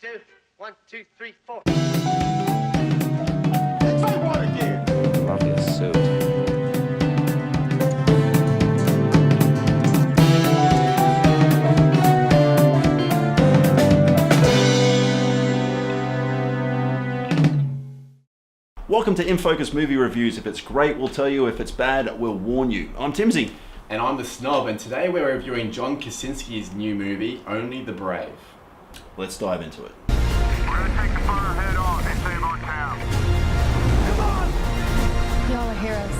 two, 1, 2, 3, 4. Say what again? Mafia suit. Welcome to Infocus Movie Reviews. If it's great, we'll tell you. If it's bad, we'll warn you. I'm Timsy. And I'm the Snob, and today we're reviewing John Krasinski's new movie, Only the Brave. Let's dive into it. We're gonna take the fire head on and save our town. Y'all are heroes.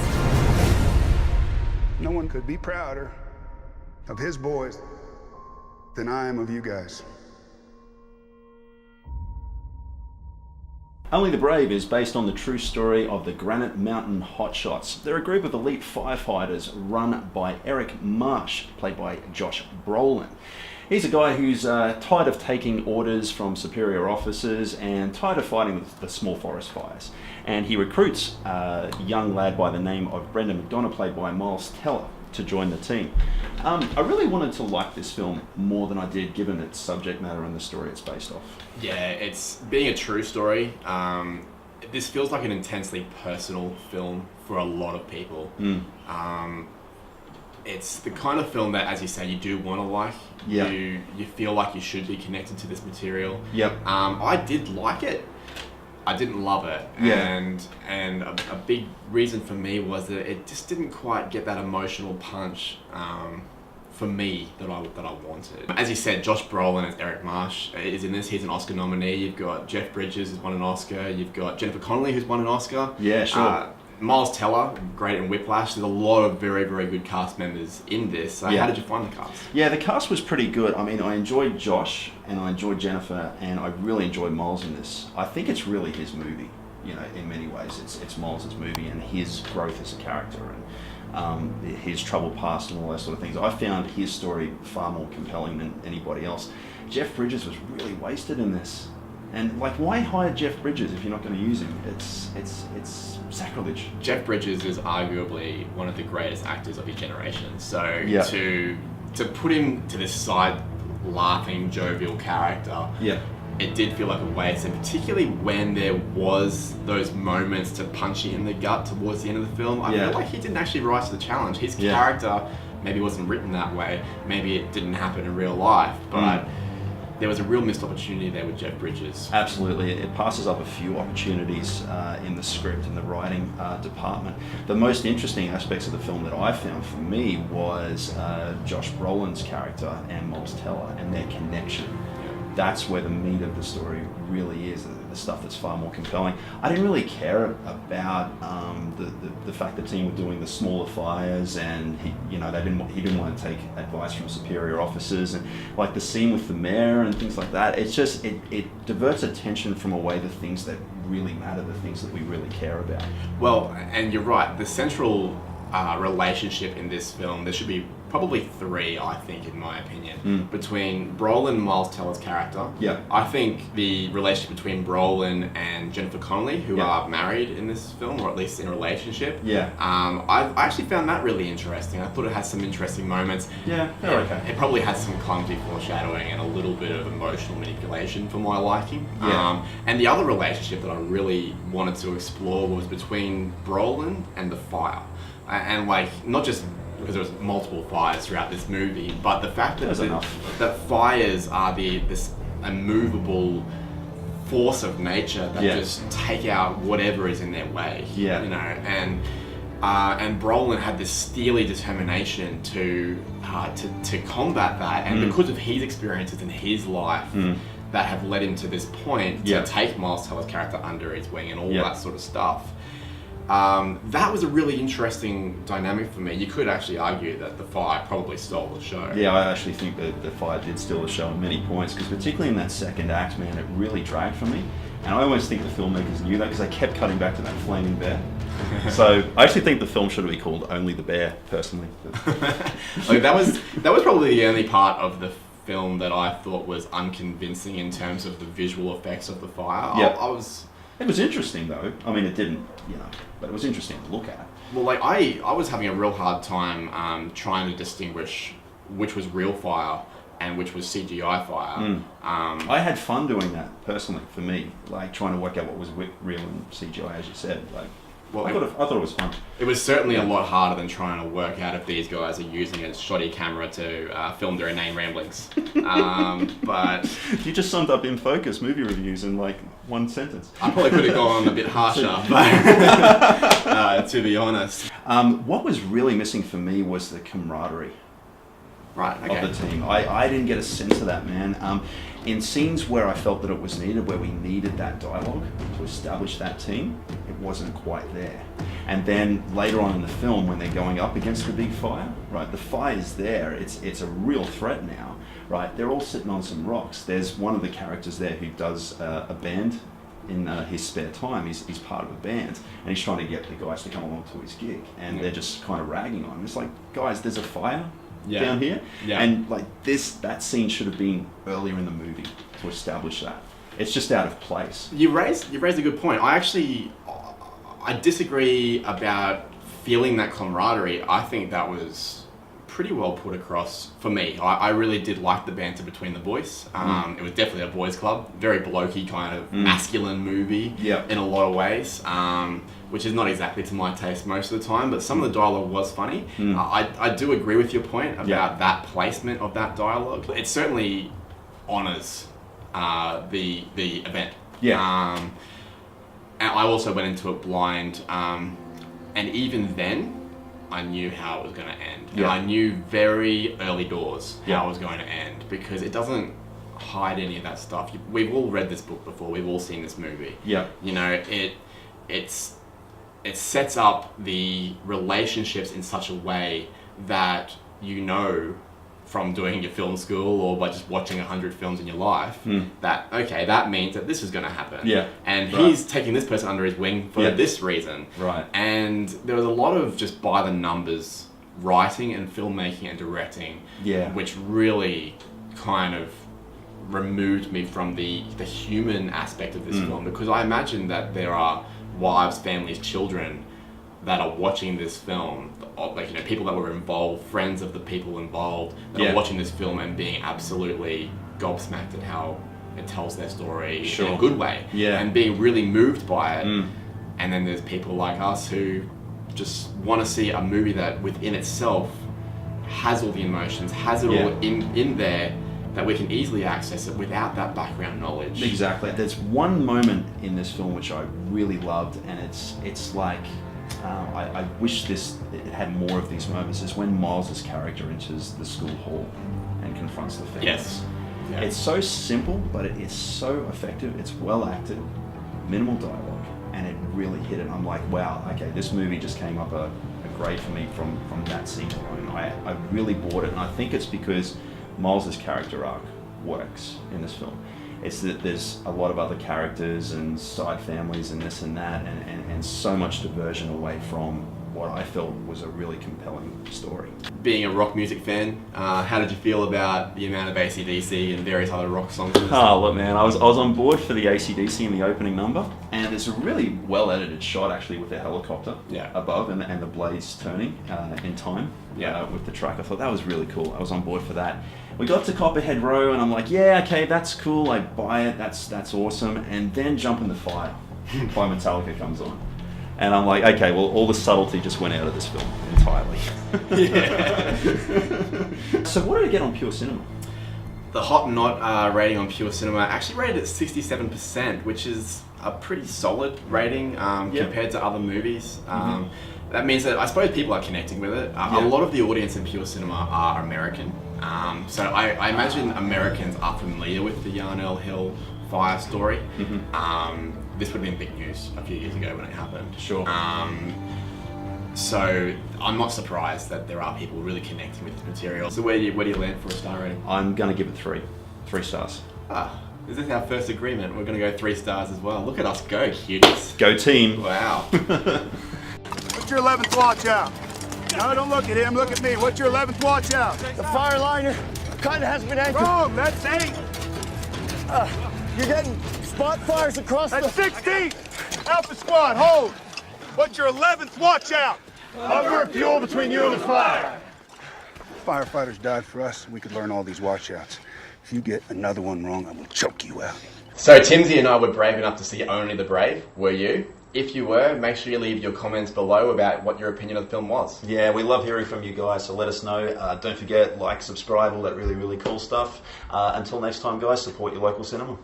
No one could be prouder of his boys than I am of you guys. Only the Brave is based on the true story of the Granite Mountain Hotshots. They're a group of elite firefighters run by Eric Marsh, played by Josh Brolin. He's a guy who's tired of taking orders from superior officers and tired of fighting the small forest fires. And he recruits a young lad by the name of Brendan McDonough, played by Miles Teller, to join the team. I really wanted to like this film more than I did, given its subject matter and the story it's based off. Yeah, it's being a true story. This feels like an intensely personal film for a lot of people. It's the kind of film that, as you say, you do want to like. Yeah. You feel like you should be connected to this material. Yep. I did like it. I didn't love it. Yeah. And a big reason for me was that it just didn't quite get that emotional punch for me that I wanted. As you said, Josh Brolin as Eric Marsh is in this. He's an Oscar nominee. You've got Jeff Bridges, who's won an Oscar. You've got Jennifer Connelly, who's won an Oscar. Yeah, sure. Miles Teller, great in Whiplash. There's a lot of very, very good cast members in this. So Yeah. how did you find the cast? Yeah, the cast was pretty good. I mean, I enjoyed Josh and I enjoyed Jennifer and I really enjoyed Miles in this. I think it's really his movie, you know, in many ways. It's Miles' movie and his growth as a character and his troubled past and all those sort of things. I found his story far more compelling than anybody else. Jeff Bridges was really wasted in this. And like, why hire Jeff Bridges if you're not going to use him? It's sacrilege. Jeff Bridges is arguably one of the greatest actors of his generation. So Yeah. to put him to this side laughing, jovial character, Yeah. it did feel like a waste, and particularly when there was those moments to punch you in the gut towards the end of the film, I Yeah. feel like he didn't actually rise to the challenge. His Yeah. character maybe wasn't written that way, maybe it didn't happen in real life, but there was a real missed opportunity there with Jeff Bridges. Absolutely. It passes up a few opportunities in the script and the writing department. The most interesting aspects of the film that I found for me was Josh Brolin's character and Miles Teller and their connection. That's where the meat of the story really is, the stuff that's far more compelling. I didn't really care about the fact the team were doing the smaller fires, and he didn't want to take advice from superior officers, and like the scene with the mayor and things like that. It's just it diverts attention from away the things that really matter, the things that we really care about. Well, and you're right, the central relationship in this film, there should be probably three, I think, in my opinion, between Brolin and Miles Teller's character. Yeah. I think the relationship between Brolin and Jennifer Connelly, who are married in this film, or at least in a relationship. Yeah. I actually found that really interesting. I thought it had some interesting moments. Yeah, they're okay. It probably has some clumsy foreshadowing and a little bit of emotional manipulation for my liking. Yeah. And the other relationship that I really wanted to explore was between Brolin and the fire. And like, not just because there was multiple fires throughout this movie, but the fact that that fires are this immovable force of nature that just take out whatever is in their way. Yeah. You know, and Brolin had this steely determination to combat that, and because of his experiences in his life that have led him to this point to take Miles Teller's character under his wing and all that sort of stuff. That was a really interesting dynamic for me. You could actually argue that the fire probably stole the show. Yeah, I actually think that the fire did steal the show at many points, because particularly in that second act, man, it really dragged for me. And I always think the filmmakers knew that, because they kept cutting back to that flaming bear. So I actually think the film should be called Only the Bear, personally. Like, that was probably the only part of the film that I thought was unconvincing in terms of the visual effects of the fire. Yeah. It was interesting though. I mean, it didn't, but it was interesting to look at. Well, like I was having a real hard time trying to distinguish which was real fire and which was CGI fire. I had fun doing that personally. For me, like trying to work out what was real and CGI, as you said. Like, Well, I thought it was fun. It was certainly a lot harder than trying to work out if these guys are using a shoddy camera to film their inane ramblings. But You just summed up Infocus movie reviews in like one sentence. I probably could have gone a bit harsher, but to be honest. What was really missing for me was the camaraderie Right, okay. of the team. I didn't get a sense of that, man. In scenes where I felt that it was needed, where we needed that dialogue to establish that team, it wasn't quite there. And then later on in the film, when they're going up against the big fire, right, the fire's there, it's a real threat now, right? They're all sitting on some rocks. There's one of the characters there who does a band in his spare time. He's part of a band, and he's trying to get the guys to come along to his gig, and they're just kind of ragging on him. It's like, guys, there's a fire down here, and like that scene should have been earlier in the movie to establish that. It's just out of place. You raised a good point. I disagree about feeling that camaraderie. I think that was pretty well put across for me. I really did like the banter between the boys. It was definitely a boys' club, very blokey kind of masculine movie in a lot of ways, which is not exactly to my taste most of the time, but some of the dialogue was funny. I do agree with your point about that placement of that dialogue. It certainly honours the event. And I also went into it blind, and even then, I knew how it was going to end. And I knew very early doors how it was going to end, because it doesn't hide any of that stuff. We've all read this book before. We've all seen this movie. You know, it sets up the relationships in such a way that you know from doing your film school or by just watching 100 films in your life that, okay, that means that this is going to happen. And he's taking this person under his wing for this reason. And there was a lot of just by the numbers writing and filmmaking and directing, which really kind of removed me from the human aspect of this film, because I imagine that there are wives, families, children that are watching this film, like, you know, people that were involved, friends of the people involved, that are watching this film and being absolutely gobsmacked at how it tells their story in a good way, and being really moved by it. And then there's people like us who just want to see a movie that within itself has all the emotions, has it all in there, that we can easily access it without that background knowledge. Exactly. There's one moment in this film which I really loved, and it's like, I wish it had more of these moments, is when Miles's character enters the school hall and confronts the families. It's so simple, but it is so effective. It's well acted, minimal dialogue, and it really hit it. I'm like, wow, okay, this movie just came up a grade for me from that scene alone. I really bought it, and I think it's because Miles's character arc works in this film. It's that there's a lot of other characters and side families and this and that, and so much diversion away from what I felt was a really compelling story. Being a rock music fan, how did you feel about the amount of AC/DC and various other rock songs? Oh, look, man, I was on board for the AC/DC in the opening number, and there's a really well edited shot actually with the helicopter above and the blades turning in time with the track. I thought that was really cool. I was on board for that. We got to Copperhead Row, and I'm like, yeah, okay, that's cool. I buy it. That's awesome. And then Jump in the Fire by Metallica comes on. And I'm like, okay, well, all the subtlety just went out of this film entirely. So what did it get on Pure Cinema? The Hot Not rating on Pure Cinema actually rated at 67%, which is a pretty solid rating compared to other movies. That means that I suppose people are connecting with it. A lot of the audience in Pure Cinema are American. So I imagine Americans are familiar with the Yarnell Hill fire story. This would have been big news a few years ago when it happened. So I'm not surprised that there are people really connecting with this material. So where do you land for a star rating? I'm going to give it 3 stars. Is this our first agreement? We're going to go 3 stars as well. Look at us go, cuties. Go team. Wow. What's your 11th watch out? No, don't look at him. Look at me. What's your 11th watch out? The fire liner kind of has been anchored. Wrong. That's 8. You're getting spot fires across That's 16. Alpha squad, hold. What's your 11th watch out? Cover fuel between you and the fire. firefighters died for us, we could learn all these watchouts. If you get another one wrong, I will choke you out. So Timsy and I were brave enough to see Only the Brave. Were you? If you were, make sure you leave your comments below about what your opinion of the film was. Yeah, we love hearing from you guys, so let us know. Don't forget, like, subscribe, all that really, really cool stuff. Until next time, guys, support your local cinema.